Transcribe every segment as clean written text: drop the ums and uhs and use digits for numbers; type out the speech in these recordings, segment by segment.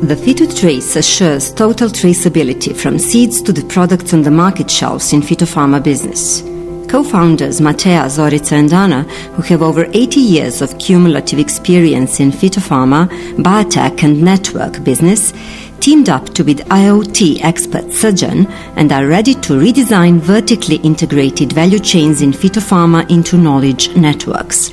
The Phy2Trace assures total traceability from seeds to the products on the market shelves in phytopharma business. Co-founders Matea, Zorica and Ana, who have over 80 years of cumulative experience in phytopharma, biotech and network business, teamed up to with IoT expert Sajan and are ready to redesign vertically integrated value chains in phytopharma into knowledge networks.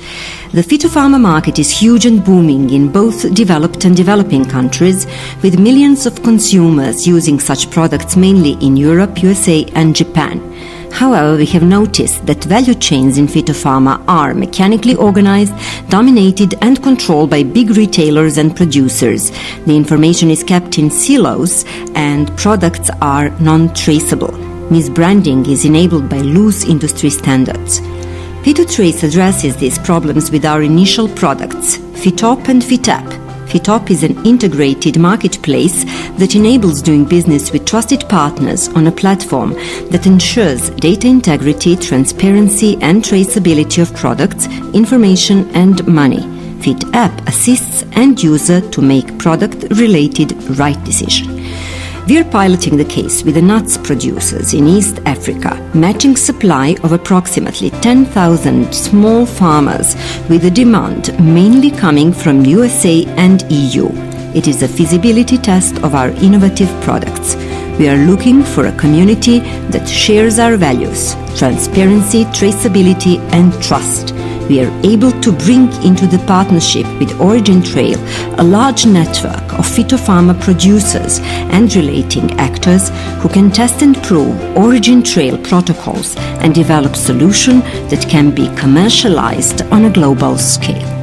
The phytopharma market is huge and booming in both developed and developing countries, with millions of consumers using such products mainly in Europe, USA and Japan. However, we have noticed that value chains in phytopharma are mechanically organized, dominated and controlled by big retailers and producers. The information is kept in silos and products are non-traceable. Misbranding is enabled by loose industry standards. Phy2Trace addresses these problems with our initial products, Phytop and Phytap. Phytop is an integrated marketplace that enables doing business with trusted partners on a platform that ensures data integrity, transparency and traceability of products, information and money. Phytap assists end user to make product-related right decision. We are piloting the case with the nuts producers in East Africa, matching supply of approximately 10,000 small farmers with the demand mainly coming from USA and EU. It is a feasibility test of our innovative products. We are looking for a community that shares our values, transparency, traceability and trust. We are able to bring into the partnership with OriginTrail a large network of phytopharma producers and relating actors who can test and prove OriginTrail protocols and develop solutions that can be commercialized on a global scale.